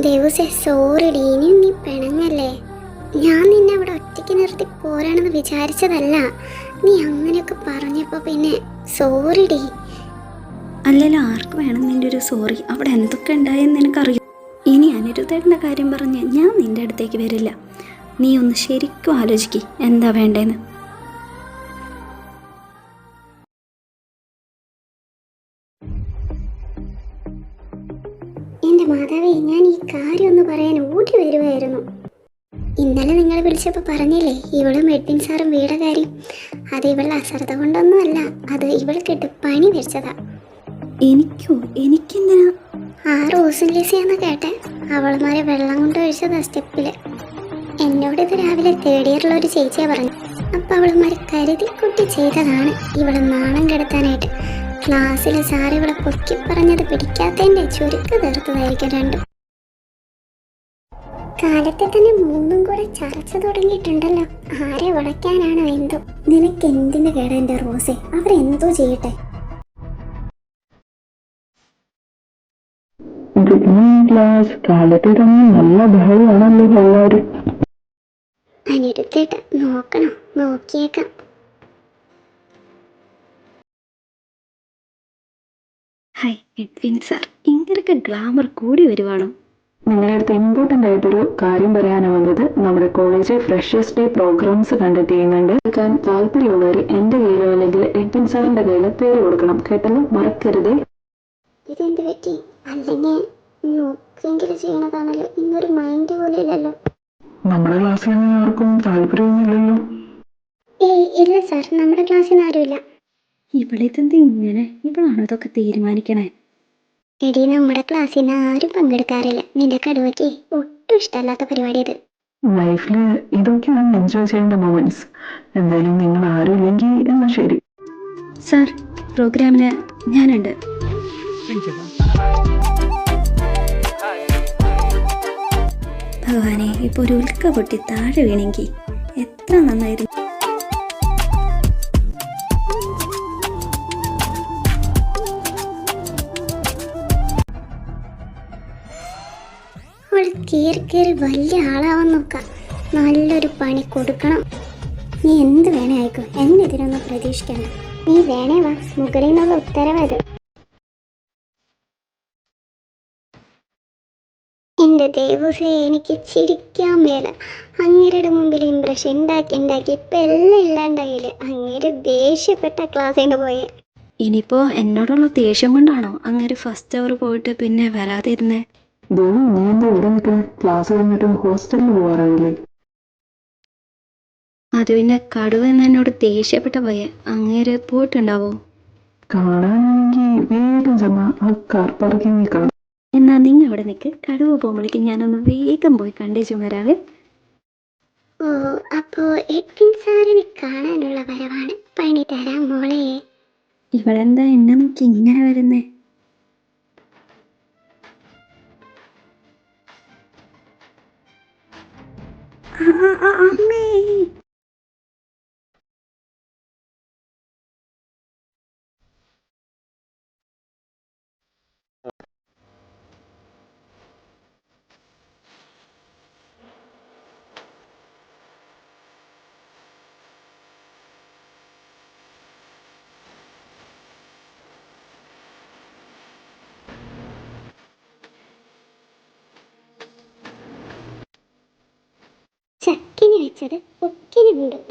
ദേവസേ സോറിടി, ഇനി നീ പിണങ്ങല്ലേ. ഞാൻ നിന്നെ അവിടെ ഒറ്റയ്ക്ക് നിർത്തി പോരാണെന്ന് വിചാരിച്ചതല്ല. നീ അങ്ങനെയൊക്കെ പറഞ്ഞപ്പോൾ പിന്നെ സോറിടി. അല്ലല്ലോ, ആർക്ക് വേണം നിൻ്റെ ഒരു സോറി? അവിടെ എന്തൊക്കെ ഉണ്ടായെന്ന് നിനക്കറിയും. ഇനി അനിരുദ്ധേട്ടൻ്റെ കാര്യം പറഞ്ഞ് ഞാൻ നിൻ്റെ അടുത്തേക്ക് വരില്ല. നീ ഒന്ന് ശരിക്കും ആലോചിക്ക് എന്താ വേണ്ടേന്ന്. എൻ്റെ മാതാവേ, ഞാൻ ഈ കാര്യം ഒന്ന് പറയാൻ ഓടി വരുമായിരുന്നു. ഇന്നലെ നിങ്ങൾ വിളിച്ചപ്പോൾ പറഞ്ഞില്ലേ ഇവളും എഡ്വിൻ സാറും വീട കാര്യം. അത് ഇവളുടെ അശ്രദ്ധ കൊണ്ടൊന്നുമല്ല, അത് ഇവൾക്കിട്ട് പണി വെച്ചതാ. എനിക്കോ? എനിക്കെന്തിനാ? ആ റോസും ലിസിയാന്ന് കേട്ടെ, അവളുമാരെ വെള്ളം കൊണ്ട് ഒഴിച്ചതാ സ്റ്റെപ്പില്. എന്നോട് ഇത് രാവിലെ തേർഡ് ഇയറിലുള്ള ഒരു ചേച്ചിയാ പറഞ്ഞു. അപ്പം അവളുമാരെ കരുതി കുട്ടി ചെയ്തതാണ് ഇവളെ നാണം കെടുത്താനായിട്ട്. ക്ലാസ്സിൽ സാർ ഇവളെ പൊക്കി പറഞ്ഞത് പിടിക്കാത്തതിൻ്റെ ചുരുക്ക് തീർത്തതായിരിക്കും രണ്ടും. കാലത്തെ തന്നെ മൂന്നും കൂടെ ചർച്ച തുടങ്ങിയിട്ടുണ്ടല്ലോ. ആരെ വളയ്ക്കാനാണോ എന്തോ. നിനക്ക് എന്തിന് കേടാ എൻ്റെ റോസേ? അവരെന്തോ ചെയ്യട്ടെ. അനിരുദ്ധേട്ട നോക്കണം, നോക്കിയേക്കാം. ഹായ് എഡ്വിൻ സാർ, ഇങ്ങനെയൊക്കെ ഗ്ലാമർ കൂടി വരുവാണോ? നിങ്ങളുടെ അടുത്ത് ഇമ്പോർട്ടൻ്റ് ആയിട്ടൊരു കാര്യം പറയാനാണ് വന്നത്. നമ്മുടെ കോളേജിൽ ഫ്രഷേഴ്സ് ഡേ പ്രോഗ്രാംസ് കണ്ടക്ട് ചെയ്യുന്നുണ്ട്. കേൾക്കാൻ താല്പര്യമുള്ളവർ എൻ്റെ കയ്യിലോ അല്ലെങ്കിൽ എഡ്വിൻ സാറിൻ്റെ കയ്യിൽ പേര് കൊടുക്കണം, കേട്ടല്ലോ, മറക്കരുതേ. ഇതെന്ത് പറ്റി? അല്ലെങ്കിൽ നോക്കെങ്കിലും ചെയ്യണതാണല്ലോ. ഇന്നൊരു മൈൻഡ് പോലെ ഇല്ലല്ലോ. നമ്മുടെ ക്ലാസ്സിൽ ആർക്കും താല്പര്യമൊന്നുമില്ലല്ലോ. ഏയ് ഇല്ല സാർ, നമ്മുടെ ക്ലാസ്സിൽ നിന്ന് ആരുമില്ല. ഇവളിതെന്ത് ഇങ്ങനെ? ഇവളാണോ ഇതൊക്കെ തീരുമാനിക്കണേ? എടി, നമ്മുടെ ക്ലാസ്സിൽ നിന്ന് ആരും പങ്കെടുക്കാറില്ല. നിന്റെ കടുവയ്ക്ക് ഒട്ടും ഇഷ്ടമല്ലാത്ത പരിപാടി ഇത്. ലൈഫിൽ ഇതൊക്കെയാണ് എൻജോയ് ചെയ്യേണ്ട മൊമെന്റ്സ്. എന്തായാലും നിങ്ങൾ ആരും ഇല്ലെങ്കിൽ എന്നാ ശരി. സാർ, പ്രോഗ്രാമിന് ഞാനുണ്ട്. ഭഗവാനെ, ഇപ്പോൾ ഒരു ഉൽക്ക പൊട്ടി താഴെ വീണെങ്കിൽ എത്ര നന്നായിരുന്നു. അവൾ കയറി കയറി വലിയ ആളാവാൻ നോക്കാം. നല്ലൊരു പണി കൊടുക്കണം. നീ എന്ത് വേണേ ആയിക്കോ, എന്നെ ഇതിനൊന്നും പ്രതീക്ഷിക്കണ്ട. നീ വേണേ വാ, മുകളിൽ നിന്നുള്ള ഉത്തരവത്. എൻ്റെ ദേവസേ, എനിക്ക് ചിരിക്കാൻ മേല. അങ്ങേരുടെ മുമ്പിൽ ഇംപ്രഷൻ ഉണ്ടാക്കി ഇപ്പം എല്ലാം ഇല്ലാണ്ടായില്ലേ. അങ്ങേര് ദേഷ്യപ്പെട്ട ക്ലാസ്സിൽ നിന്ന് പോയേ. ഇനിയിപ്പോൾ എന്നോടുള്ള ദേഷ്യം കൊണ്ടാണോ അങ്ങേര് ഫസ്റ്റ് അവർ പോയിട്ട് പിന്നെ വരാതിരുന്നേ? നീ എന്താ ഇവിടെ നിൽക്കുന്നത്? ക്ലാസ് കഴിഞ്ഞിട്ടും ഹോസ്റ്റലിൽ പോകാറില്ലേ? അത് പിന്നെ കടുവ എന്ന് എന്നോട് ദേഷ്യപ്പെട്ട പോയെ. അങ്ങേര് പോയിട്ടുണ്ടാവോ? കാണാനാണെങ്കിൽ വേഗം ചെന്ന ആ കാർ പാർക്കിങ്ങിൽ കാണാം. എന്നാ നിങ്ങൾ അവിടെ നിൽക്ക്, കടുവ പോകുമ്പോഴേക്കും ഞാനൊന്ന് വേഗം പോയി കണ്ടേച്ചു വരാവേ. ഓ, അപ്പോ എഡ്വിൻ സാറിനെ കാണാനുള്ള വരവാണ്. പണി തരാം മോളെ. ഇവളെന്താ എന്നെ നോക്കി ഇങ്ങനെ വരുന്നേ? അമ്മേ! ചക്കിന് വെച്ചത് പൊക്കിന് വീടും.